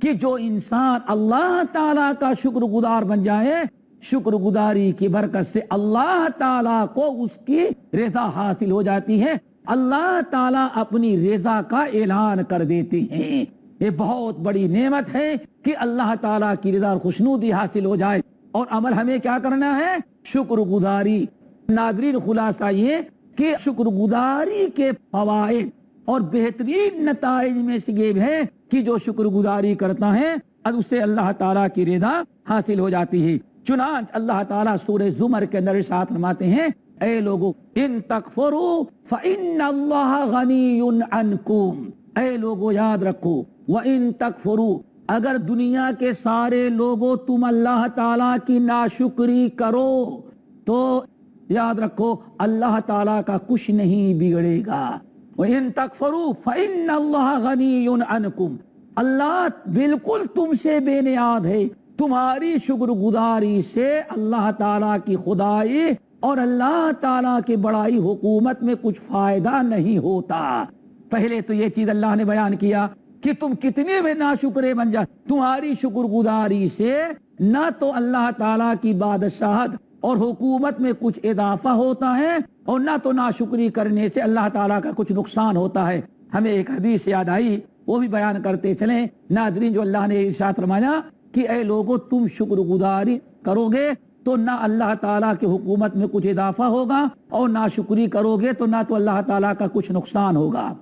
کہ جو انسان اللہ تعالیٰ کا شکر گزار بن جائے، شکر گزاری کی برکت سے اللہ تعالیٰ کو اس کی رضا حاصل ہو جاتی ہے، اللہ تعالیٰ اپنی رضا کا اعلان کر دیتے ہیں۔ یہ بہت بڑی نعمت ہے کہ اللہ تعالیٰ کی رضا اور خوشنودی حاصل ہو جائے، اور عمل ہمیں کیا کرنا ہے؟ شکر گزاری۔ ناظرین، خلاصہ یہ کہ شکر گزاری کے فوائد اور بہترین نتائج میں سے یہ ہے کہ جو شکر گزاری کرتا ہے اسے اللہ تعالیٰ کی رضا حاصل ہو جاتی ہے۔ چنانچہ اللہ تعالیٰ سورہ زمر کے اندر ارشاد فرماتے ہیں، اے لوگو ان تکفروا فإن اللہ غنی عنکم، اے لوگو یاد رکھو، وَإِن تَكْفُرُوا، اگر دنیا کے سارے لوگوں تم اللہ تعالیٰ کی ناشکری کرو تو یاد رکھو اللہ تعالیٰ کا کچھ نہیں بگڑے گا۔ وَإِن تَكْفُرُوا فَإِنَّ اللَّهَ غَنِيٌّ عَنْكُمْ، اللہ بالکل تم سے بے نیاز ہے، تمہاری شکر گزاری سے اللہ تعالیٰ کی خدائی اور اللہ تعالیٰ کی بڑائی حکومت میں کچھ فائدہ نہیں ہوتا۔ پہلے تو یہ چیز اللہ نے بیان کیا کہ تم کتنے بھی ناشکرے بن جائے، تمہاری شکر گزاری سے نہ تو اللہ تعالیٰ کی بادشاہت اور حکومت میں کچھ اضافہ ہوتا ہے، اور نہ تو ناشکری کرنے سے اللہ تعالیٰ کا کچھ نقصان ہوتا ہے۔ ہمیں ایک حدیث یاد آئی، وہ بھی بیان کرتے چلیں۔ ناظرین، جو اللہ نے ارشاد فرمایا کہ اے لوگو تم شکر گزاری کرو گے تو نہ اللہ تعالیٰ کی حکومت میں کچھ اضافہ ہوگا، اور ناشکری کرو گے تو نہ تو اللہ تعالیٰ کا کچھ نقصان ہوگا۔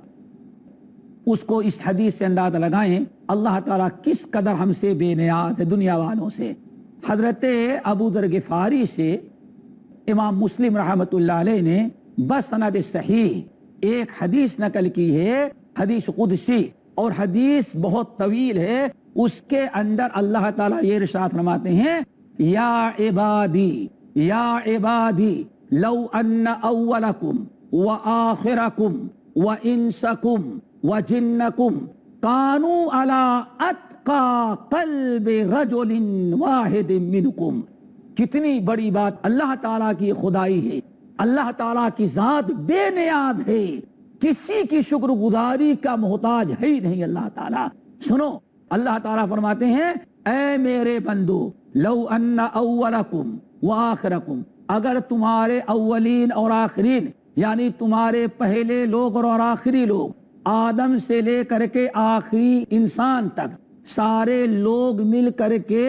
اس کو اس حدیث سے اندازہ لگائیں اللہ تعالیٰ کس قدر ہم سے بے نیاز ہے دنیا والوں سے۔ حضرت ابو ذر غفاری سے امام مسلم رحمۃ اللہ علیہ نے بسند صحیح ایک حدیث نقل کی ہے، حدیث قدسی، اور حدیث بہت طویل ہے۔ اس کے اندر اللہ تعالیٰ یہ ارشاد فرماتے ہیں، یا عبادی لو ان اولکم وآخرکم وانسکم وجنکم کانوا علی اتقى قلب رجل واحد منکم۔ کتنی بڑی بات، اللہ تعالیٰ کی خدائی ہے، اللہ تعالیٰ کی ذات بے نیاز ہے، کسی کی شکر گزاری کا محتاج ہے ہی نہیں اللہ تعالیٰ۔ سنو، اللہ تعالیٰ فرماتے ہیں، اے میرے بندو، لو ان اولکم وآخرکم، اگر تمہارے اولین اور آخرین یعنی تمہارے پہلے لوگ اور آخری لوگ، آدم سے لے کر کے آخری انسان تک، سارے لوگ مل کر کے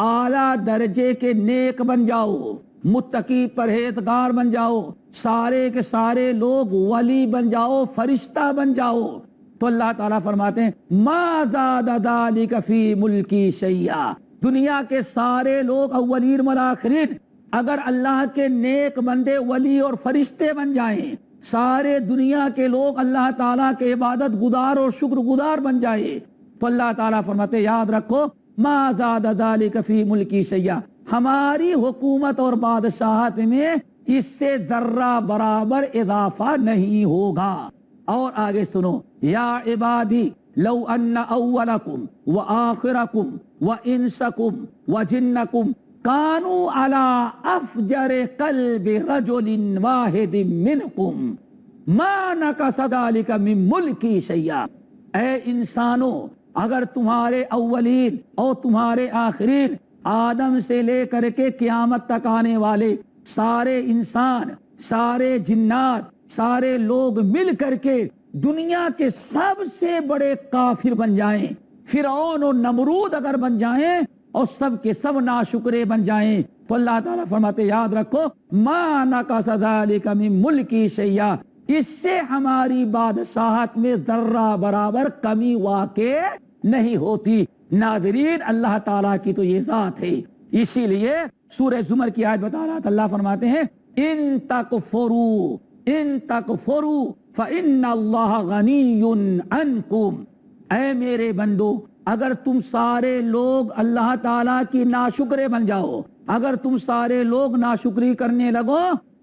اعلیٰ درجے کے نیک بن جاؤ، متقی پرہیزگار بن جاؤ، سارے کے سارے لوگ ولی بن جاؤ، فرشتہ بن جاؤ، تو اللہ تعالیٰ فرماتے ہیں ما زاد ذالک فی ملکی شیئا، دنیا کے سارے لوگ اولین اور آخرین اگر اللہ کے نیک بندے ولی اور فرشتے بن جائیں، سارے دنیا کے لوگ اللہ تعالیٰ کے عبادت گزار اور شکر گزار بن جائے، تو اللہ تعالیٰ فرماتے یاد رکھو ما زاد ذالک فی ملکی شیئا، ہماری حکومت اور بادشاہت میں اس سے ذرہ برابر اضافہ نہیں ہوگا۔ اور آگے سنو، یا عبادی لو ان اولکم وآخرکم وانسکم وجنکم کانوا علی افجر قلب رجل واحد منکم ما نقص ذلک من ملکی شیئا، اے انسانوں، اگر تمہارے اولین اور تمہارے آخرین، آدم سے لے کر کے قیامت تک آنے والے سارے انسان، سارے جنات، سارے لوگ مل کر کے دنیا کے سب سے بڑے کافر بن جائیں، فرعون اور نمرود اگر بن جائیں اور سب کے سب ناشکرے بن جائیں، تو اللہ تعالیٰ فرماتے یاد رکھو ما نقص ذلک من ملکی شیئا، اس سے ہماری بادشاہت میں ذرہ برابر کمی واقع نہیں ہوتی۔ ناظرین، اللہ تعالیٰ کی تو یہ ذات ہے، اسی لیے سورہ زمر کی آیت بتا رہا تھا، اللہ فرماتے ہیں ان تکفروا فإن اللہ غنی عنکم، اے میرے بندو، اگر تم سارے لوگ اللہ تعالیٰ کی ناشکرے بن جاؤ، اگر تم سارے لوگ ناشکری کرنے لگو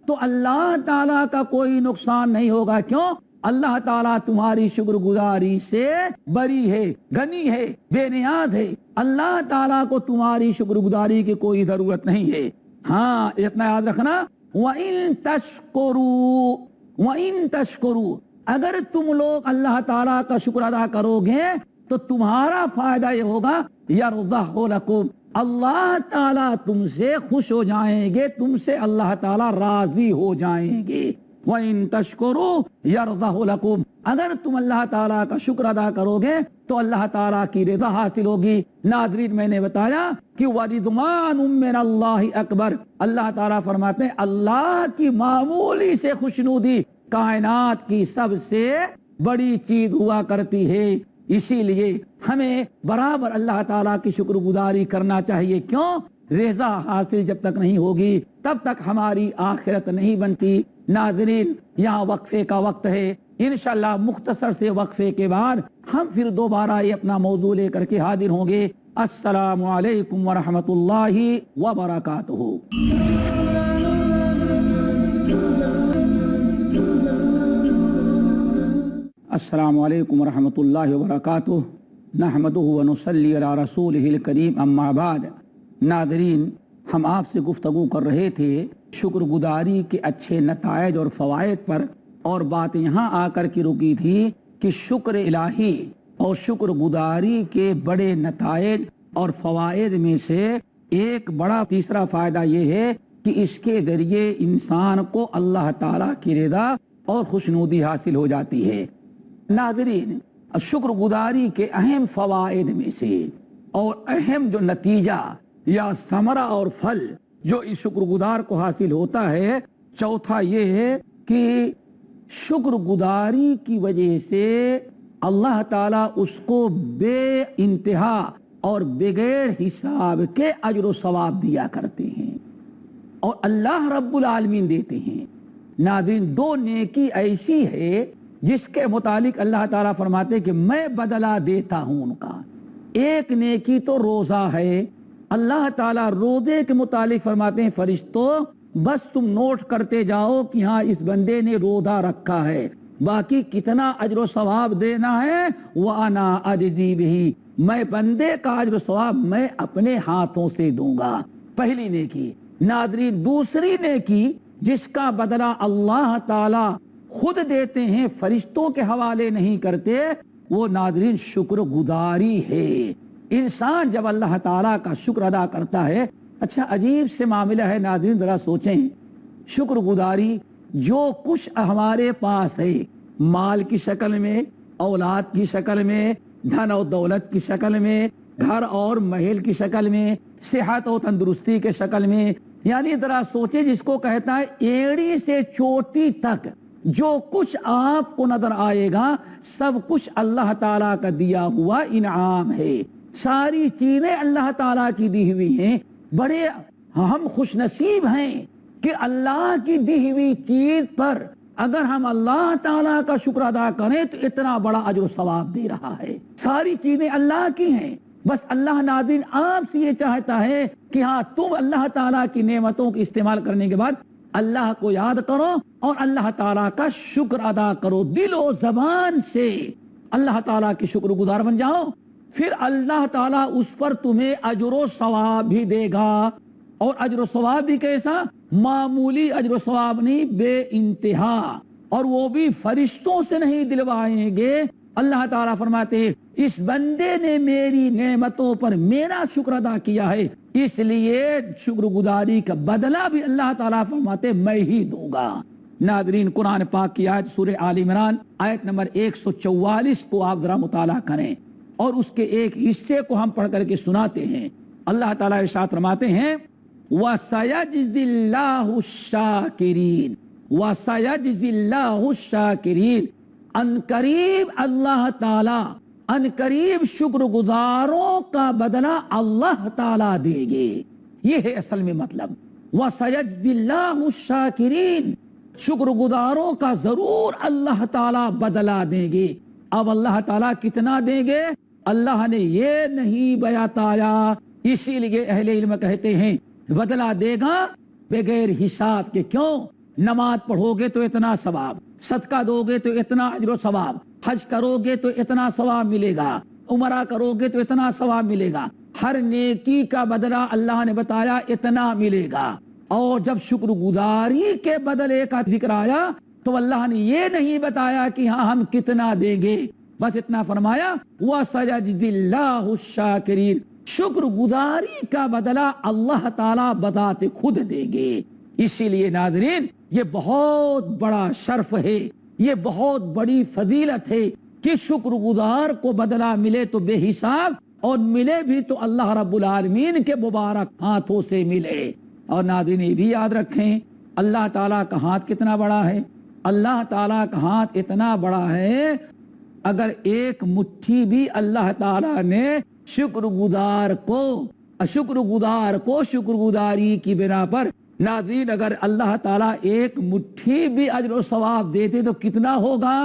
تو اللہ تعالیٰ کا کوئی نقصان نہیں ہوگا۔ کیوں؟ اللہ تعالیٰ تمہاری شکر گزاری سے بری ہے، غنی ہے، بے نیاز ہے، اللہ تعالیٰ کو تمہاری شکر گزاری کی کوئی ضرورت نہیں ہے۔ ہاں، اتنا یاد رکھنا، وَإِن تَشْكُرُوا اگر تم لوگ اللہ تعالیٰ کا شکر ادا کرو گے تو تمہارا فائدہ یہ ہوگا یرضہ لکم، اللہ تعالیٰ تم سے خوش ہو جائیں گے، تم سے اللہ تعالیٰ راضی ہو جائیں گے۔ وَإِن تَشْكُرُوا يَرْضَهُ لَكُمْ، اگر تم اللہ تعالیٰ کا شکر ادا کرو گے تو اللہ تعالیٰ کی رضا حاصل ہوگی۔ ناظرین، میں نے بتایا کہ وَرِضْوَانٌ مِّنَ اللَّهِ اکبر، اللہ تعالیٰ فرماتے ہیں اللہ کی معمولی سے خوشنودی کائنات کی سب سے بڑی چیز ہوا کرتی ہے۔ اسی لیے ہمیں برابر اللہ تعالیٰ کی شکر گزاری کرنا چاہیے۔ کیوں؟ رضا حاصل جب تک نہیں ہوگی تب تک ہماری آخرت نہیں بنتی۔ ناظرین، یہاں وقفے کا وقت ہے، انشاءاللہ مختصر سے وقفے کے بعد ہم پھر دوبارہ یہ اپنا موضوع لے کر کے حاضر ہوں گے۔ السلام علیکم ورحمۃ اللہ وبرکاتہ۔ السلام علیکم ورحمۃ اللہ وبرکاتہ، نحمدہ ونصلی علی رسولہ الکریم، اما بعد۔ ناظرین، ہم آپ سے گفتگو کر رہے تھے شکر گزاری کے اچھے نتائج اور فوائد پر، اور بات یہاں آ کر کے رکی تھی کہ شکر الہی اور شکر گزاری کے بڑے نتائج اور فوائد میں سے ایک بڑا تیسرا فائدہ یہ ہے کہ اس کے ذریعے انسان کو اللہ تعالیٰ کی رضا اور خوشنودی حاصل ہو جاتی ہے۔ ناظرین، شکر گزاری کے اہم فوائد میں سے اور اہم جو نتیجہ یا ثمرہ اور پھل جو اس شکر گزار کو حاصل ہوتا ہے، چوتھا یہ ہے کہ شکر گزاری کی وجہ سے اللہ تعالیٰ اس کو بے انتہا اور بغیر حساب کے اجر و ثواب دیا کرتے ہیں، اور اللہ رب العالمین دیتے ہیں۔ ناظرین، دو نیکی ایسی ہے جس کے متعلق اللہ تعالیٰ فرماتے کہ میں بدلہ دیتا ہوں ان کا۔ ایک نیکی تو روزہ ہے، اللہ تعالیٰ روزے کے متعلق فرماتے ہیں فرشتوں بس تم نوٹ کرتے جاؤ کہ ہاں اس بندے نے روزہ رکھا ہے، باقی کتنا اجر و ثواب دینا ہے وَأَنَا أَجْزِي بِهِ، میں بندے کا اجر و ثواب میں اپنے ہاتھوں سے دوں گا۔ پہلی نیکی۔ ناظرین، دوسری نیکی جس کا بدلہ اللہ تعالیٰ خود دیتے ہیں، فرشتوں کے حوالے نہیں کرتے، وہ ناظرین شکر گزاری ہے۔ انسان جب اللہ تعالیٰ کا شکر ادا کرتا ہے، اچھا عجیب سے معاملہ ہے ناظرین، ذرا سوچیں، شکر گزاری جو کچھ ہمارے پاس ہے، مال کی شکل میں، اولاد کی شکل میں، دھن اور دولت کی شکل میں، گھر اور محل کی شکل میں، صحت اور تندرستی کے شکل میں، یعنی ذرا سوچیں جس کو کہتا ہے ایڑی سے چوٹی تک جو کچھ آپ کو نظر آئے گا سب کچھ اللہ تعالیٰ کا دیا ہوا انعام ہے، ساری چیزیں اللہ تعالیٰ کی دی ہوئی ہیں۔ بڑے ہم خوش نصیب ہیں کہ اللہ کی دی ہوئی چیز پر اگر ہم اللہ تعالیٰ کا شکر ادا کریں تو اتنا بڑا اجر و ثواب دے رہا ہے۔ ساری چیزیں اللہ کی ہیں، بس اللہ ناظرین آپ سے یہ چاہتا ہے کہ ہاں تم اللہ تعالیٰ کی نعمتوں کو استعمال کرنے کے بعد اللہ کو یاد کرو اور اللہ تعالیٰ کا شکر ادا کرو، دل و زبان سے اللہ تعالیٰ کی شکر گزار بن جاؤ، پھر اللہ تعالیٰ اس پر تمہیں اجر و ثواب بھی دے گا، اور اجر و ثواب بھی کیسا؟ معمولی اجر و ثواب نہیں، بے انتہا، اور وہ بھی فرشتوں سے نہیں دلوائیں گے۔ اللہ تعالیٰ فرماتے ہیں اس بندے نے میری نعمتوں پر میرا شکر ادا کیا ہے، اس لیے شکر گزاری کا بدلہ بھی اللہ تعالیٰ فرماتے میں ہی دوں گا۔ ناظرین، قرآن پاک کی آیت سورہ آل عمران آیت نمبر 144 کو آپ ذرا مطالعہ کریں اور اس کے ایک حصے کو ہم پڑھ کر کے سناتے ہیں۔ اللہ تعالیٰ ارشاد فرماتے ہیں وَسَيَجْزِي اللَّهُ الشَّاكِرِينَ وَسَيَجْزِي اللَّهُ الشَّاكِرِينَ، ان قریب اللہ تعالیٰ ان قریب شکر گزاروں کا بدلہ اللہ تعالیٰ دے گے۔ یہ ہے اصل میں مطلب وَسَيَجْزِي اللَّهُ الشَّاكِرِينَ، شکر گزاروں کا ضرور اللہ تعالیٰ بدلہ دیں گے۔ اب اللہ تعالیٰ کتنا دیں گے اللہ نے یہ نہیں بتایا، اسی لیے اہل علم کہتے ہیں بدلہ دے گا بغیر حساب کے۔ کیوں؟ نماز پڑھو گے تو اتنا ثواب، صدقہ دو گے تو اتنا اجر و ثواب، حج کرو گے تو اتنا ثواب ملے گا، عمرہ کرو گے تو اتنا ثواب ملے گا، ہر نیکی کا بدلہ اللہ نے بتایا اتنا ملے گا۔ اور جب شکر گزاری کے بدلے کا ذکر آیا تو اللہ نے یہ نہیں بتایا کہ ہاں ہم کتنا دیں گے، بس اتنا فرمایا وَسَيَجْزِي الشَّاكِرِينَ، شکر گزاری کا بدلہ اللہ تعالیٰ بذات خود دیں گے۔ اسی لیے ناظرین یہ بہت بڑا شرف ہے، یہ بہت بڑی فضیلت ہے کہ شکر گزار کو بدلہ ملے تو بے حساب، اور ملے بھی تو اللہ رب العالمین کے مبارک ہاتھوں سے ملے۔ اور ناظرین یہ بھی یاد رکھیں اللہ تعالیٰ کا ہاتھ کتنا بڑا ہے، اللہ تعالیٰ کا ہاتھ اتنا بڑا ہے اگر ایک مٹھی بھی اللہ تعالیٰ نے شکر گزار کو شکر گزاری کی بنا پر، ناظرین اگر اللہ تعالیٰ ایک مٹھی بھی اجر و ثواب دیتے تو کتنا ہوگا،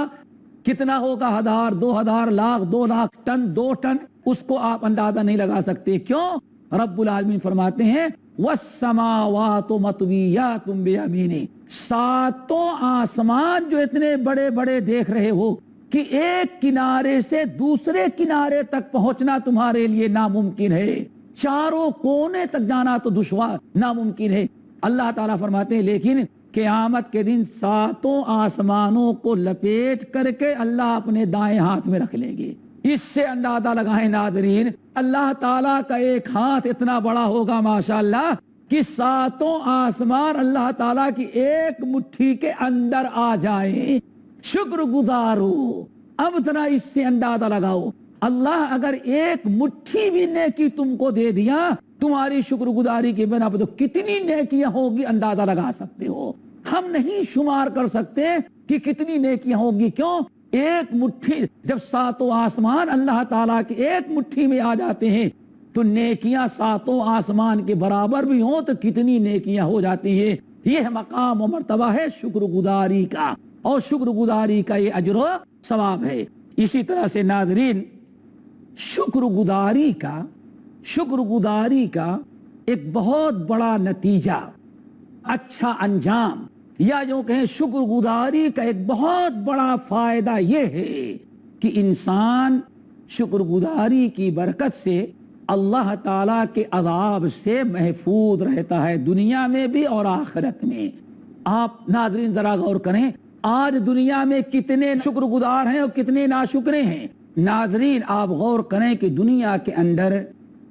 1000 2000 لاکھ 2 لاکھ ٹن 2 ٹن، اس کو آپ اندازہ نہیں لگا سکتے۔ کیوں؟ رب العالمین فرماتے ہیں وَالسَّمَاوَاتُ مَطْوِيَّاتٌ بِيَمِينِهِ، ساتوں آسمان جو اتنے بڑے بڑے دیکھ رہے ہو کہ ایک کنارے سے دوسرے کنارے تک پہنچنا تمہارے لیے ناممکن ہے، چاروں کونے تک جانا تو دشوار ناممکن ہے۔ اللہ تعالیٰ فرماتے ہیں لیکن قیامت کے دن ساتوں آسمانوں کو لپیٹ کر کے اللہ اپنے دائیں ہاتھ میں رکھ لیں گے۔ اس سے اندازہ لگائیں ناظرین اللہ تعالیٰ کا ایک ہاتھ اتنا بڑا ہوگا ماشاءاللہ کہ ساتوں آسمان اللہ تعالیٰ کی ایک مٹھی کے اندر آ جائیں۔ شکر گزارو، اب ذرا اس سے اندازہ لگاؤ اللہ اگر ایک مٹھی بھی نیکی تم کو دے دیا تمہاری شکر گزاری کی بنا پر تو کتنی نیکیاں ہوگی اندازہ لگا سکتے ہو۔ ہم نہیں شمار کر سکتے کہ کتنی نیکیاں ہوگی۔ کیوں؟ ایک مٹھی جب ساتوں آسمان اللہ تعالیٰ کی ایک مٹھی میں آ جاتے ہیں تو نیکیاں ساتوں آسمان کے برابر بھی ہوں تو کتنی نیکیاں ہو جاتی ہیں۔ یہ مقام و مرتبہ ہے شکر گزاری کا، اور شکر گزاری کا یہ اجر و ثواب ہے۔ اسی طرح سے ناظرین شکر گزاری کا ایک بہت بڑا نتیجہ، اچھا انجام، یا جو کہیں شکر گزاری کا ایک بہت بڑا فائدہ یہ ہے کہ انسان شکر گزاری کی برکت سے اللہ تعالیٰ کے عذاب سے محفوظ رہتا ہے، دنیا میں بھی اور آخرت میں۔ آپ ناظرین ذرا غور کریں آج دنیا میں کتنے شکر گزار ہیں اور کتنے ناشکرے ہیں۔ ناظرین آپ غور کریں کہ دنیا کے اندر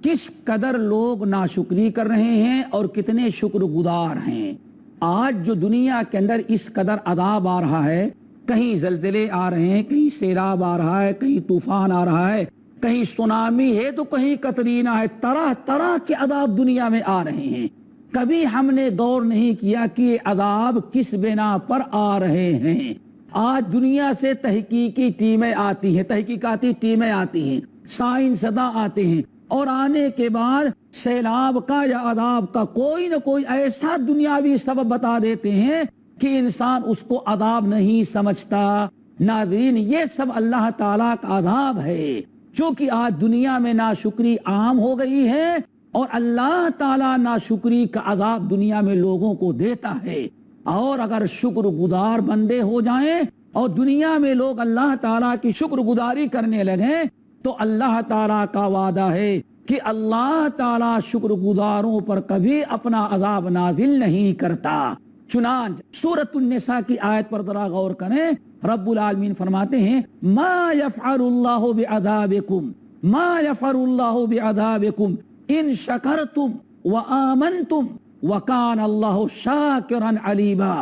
کس قدر لوگ ناشکری کر رہے ہیں اور کتنے شکر گزار ہیں۔ آج جو دنیا کے اندر اس قدر عذاب آ رہا ہے، کہیں زلزلے آ رہے ہیں، کہیں سیلاب آ رہا ہے، کہیں طوفان آ رہا ہے، کہیں سونامی ہے تو کہیں قطرینہ ہے، طرح طرح کے عذاب دنیا میں آ رہے ہیں۔ کبھی ہم نے غور نہیں کیا کہ یہ عذاب کس بنا پر آ رہے ہیں۔ آج دنیا سے تحقیقی ٹیمیں آتی ہیں، تحقیقاتی ٹیمیں آتی ہیں، سائنسداں آتے ہیں، اور آنے کے بعد سیلاب کا یا عذاب کا کوئی نہ کوئی ایسا دنیاوی سبب بتا دیتے ہیں کہ انسان اس کو عذاب نہیں سمجھتا۔ ناظرین یہ سب اللہ تعالیٰ کا عذاب ہے، چونکہ آج دنیا میں ناشکری عام ہو گئی ہے اور اللہ تعالیٰ ناشکری کا عذاب دنیا میں لوگوں کو دیتا ہے۔ اور اگر شکر گزار بندے ہو جائیں اور دنیا میں لوگ اللہ تعالیٰ کی شکر گزاری کرنے لگیں تو اللہ تعالیٰ کا وعدہ ہے کہ اللہ تعالیٰ شکر گزاروں پر کبھی اپنا عذاب نازل نہیں کرتا۔ چنانچہ سورۃ النساء کی آیت پر ذرا غور کریں، رب العالمین فرماتے ہیں ما یفعل اللہ بعذابکم ما یفعل اللہ بعذابکم ان شکرتم وآمنتم وکان اللہ شاکرا علیما۔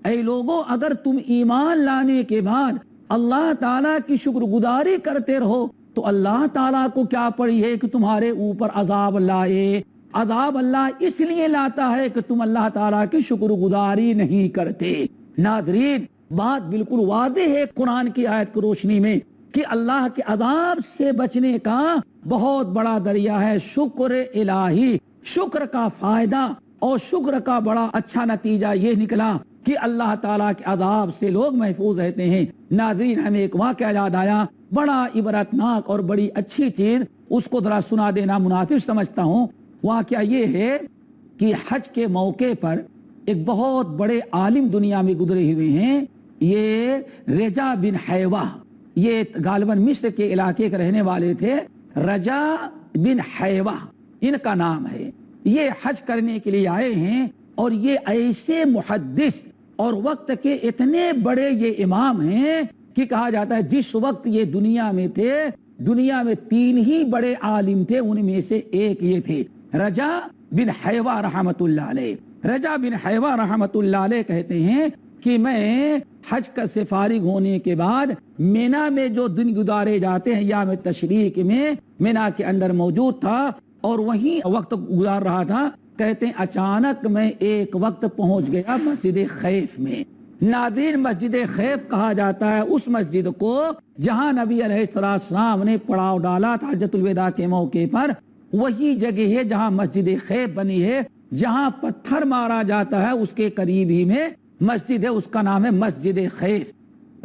اے لوگو اگر تم ایمان لانے کے بعد اللہ تعالیٰ کی شکر گزاری کرتے رہو تو اللہ تعالیٰ کو کیا پڑی ہے کہ تمہارے اوپر عذاب لائے۔ عذاب اللہ اس لیے لاتا ہے کہ تم اللہ تعالیٰ کی شکر گزاری نہیں کرتے۔ ناظرین بات بالکل واضح ہے قرآن کی آیت کی روشنی میں کہ اللہ کے عذاب سے بچنے کا بہت بڑا ذریعہ ہے شکر الہی۔ شکر کا فائدہ اور شکر کا بڑا اچھا نتیجہ یہ نکلا کہ اللہ تعالیٰ کے عذاب سے لوگ محفوظ رہتے ہیں۔ ناظرین ہمیں ایک واقعہ یاد آیا، بڑا عبرتناک اور بڑی اچھی چیز، اس کو ذرا سنا دینا مناسب سمجھتا ہوں۔ واقعہ یہ ہے کہ حج کے موقع پر ایک بہت بڑے عالم دنیا میں گزرے ہوئے ہیں، یہ رجا بن حیوہ، یہ غالباً مصر کے علاقے کے رہنے والے تھے۔ رجا بن حیوہ ان کا نام ہے۔ یہ حج کرنے کے لیے آئے ہیں اور یہ ایسے محدث اور وقت کے اتنے بڑے یہ امام ہیں کہ کہا جاتا ہے جس وقت یہ دنیا میں تھے، دنیا میں 3 ہی بڑے عالم تھے، ان میں سے ایک یہ تھے رجا بن حیوہ رحمت اللہ علیہ۔ رجا بن حیوہ رحمت اللہ علیہ کہتے ہیں کہ میں حج سے فارغ ہونے کے بعد مینا میں جو دن گزارے جاتے ہیں یا میں تشریق میں مینا کے اندر موجود تھا اور وہیں وقت گزار رہا تھا۔ کہتے ہیں اچانک میں ایک وقت پہنچ گیا مسجد خیف میں۔ ناظرین، مسجد خیف کہا جاتا ہے اس مسجد کو جہاں نبی علیہ السلام نے پڑاؤ ڈالا تھا حجۃ الوداع کے موقع پر۔ وہی جگہ ہے جہاں مسجد خیف بنی ہے، جہاں پتھر مارا جاتا ہے اس کے قریب ہی میں مسجد ہے، اس کا نام ہے مسجد خیف۔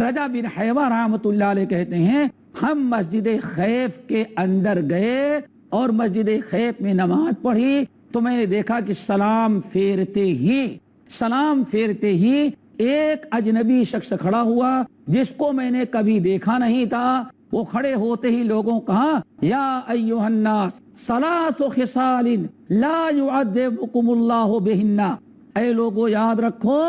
رجا بن حیوہ رحمت اللہ علیہ کہتے ہیں ہم مسجد خیف کے اندر گئے اور مسجد خیف میں نماز پڑھی تو میں نے دیکھا کہ سلام پھیرتے ہی ایک اجنبی شخص کھڑا ہوا جس کو میں نے کبھی دیکھا نہیں تھا۔ وہ کھڑے ہوتے ہی لوگوں کہا یا ایھا الناس ثلاث خصال لا يعذبكم اللہ بہن، اے لوگوں یاد رکھو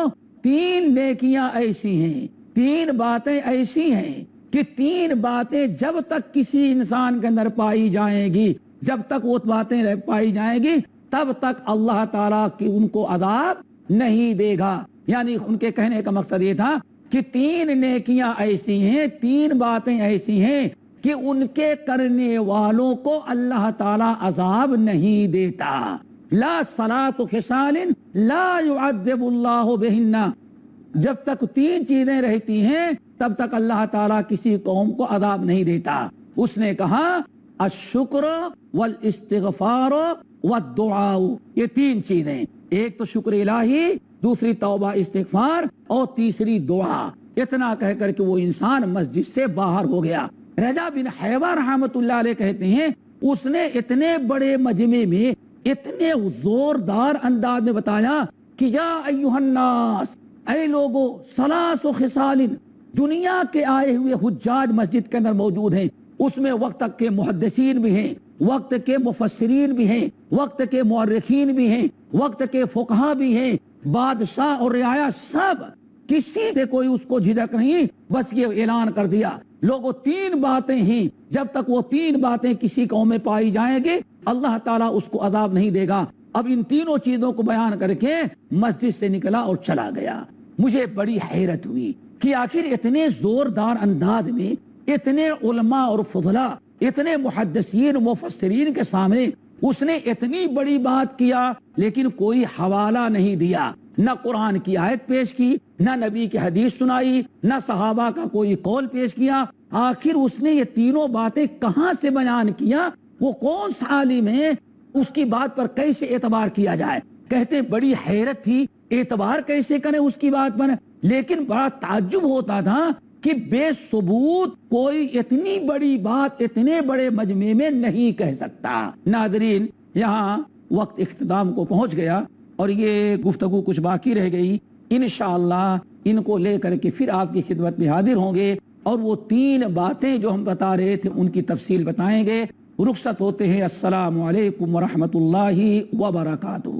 3 نیکیاں ایسی ہیں، 3 باتیں ایسی ہیں کہ 3 باتیں جب تک کسی انسان کے اندر پائی جائیں گی، جب تک وہ باتیں پائی جائیں گی تب تک اللہ تعالیٰ کی ان کو عذاب نہیں دے گا۔ یعنی ان کے کہنے کا مقصد یہ تھا کہ 3 نیکیاں ایسی ہیں، 3 باتیں ایسی ہیں کہ ان کے کرنے والوں کو اللہ تعالیٰ عذاب نہیں دیتا۔ لا ثلاث خصال لا يعذب اللہ بہن، جب تک 3 چیزیں رہتی ہیں تب تک اللہ تعالیٰ کسی قوم کو عذاب نہیں دیتا۔ اس نے کہا الشکر والاستغفار والدعاء، یہ 3 چیزیں، ایک تو شکر الہی، دوسری توبہ استغفار اور تیسری دعا۔ اتنا کہہ کر کے وہ انسان مسجد سے باہر ہو گیا۔ رجا بن حیوہ رحمت اللہ علیہ کہتے ہیں اس نے اتنے بڑے مجمع میں اتنے زوردار انداز میں بتایا کہ یا ایھا الناس، اے لوگو، ثلاث خصال، دنیا کے آئے ہوئے حجاج مسجد کے اندر موجود ہیں، اس میں وقت کے محدثین بھی ہیں، وقت کے مفسرین بھی ہیں، وقت کے مورخین بھی ہیں، وقت کے فقہا بھی ہیں، بادشاہ اور رعایا سب، کسی سے کوئی اس کو جھجک نہیں، بس یہ اعلان کر دیا لوگوں 3 باتیں ہیں، جب تک وہ 3 باتیں کسی قوم میں پائی جائیں گے اللہ تعالیٰ اس کو عذاب نہیں دے گا۔ اب ان تینوں چیزوں کو بیان کر کے مسجد سے نکلا اور چلا گیا۔ مجھے بڑی حیرت ہوئی کہ آخر اتنے زوردار انداز میں اتنے علماء اور فضلاء، اتنے محدثین مفسرین کے سامنے اس نے اتنی بڑی بات کیا لیکن کوئی حوالہ نہیں دیا، نہ قرآن کی آیت پیش کی، نہ نبی کی حدیث سنائی، نہ صحابہ کا کوئی قول پیش کیا۔ آخر اس نے یہ تینوں باتیں کہاں سے بیان کیا؟ وہ کون سا عالم ہے؟ اس کی بات پر کیسے اعتبار کیا جائے؟ کہتے بڑی حیرت تھی، اعتبار کیسے کریں اس کی بات پر؟ لیکن بڑا تعجب ہوتا تھا کہ بے ثبوت کوئی اتنی بڑی بات اتنے بڑے مجمع میں نہیں کہہ سکتا۔ ناظرین، یہاں وقت اختتام کو پہنچ گیا اور یہ گفتگو کچھ باقی رہ گئی، انشاءاللہ ان کو لے کر کے پھر آپ کی خدمت میں حاضر ہوں گے اور وہ 3 باتیں جو ہم بتا رہے تھے ان کی تفصیل بتائیں گے۔ رخصت ہوتے ہیں، السلام علیکم ورحمۃ اللہ وبرکاتہ۔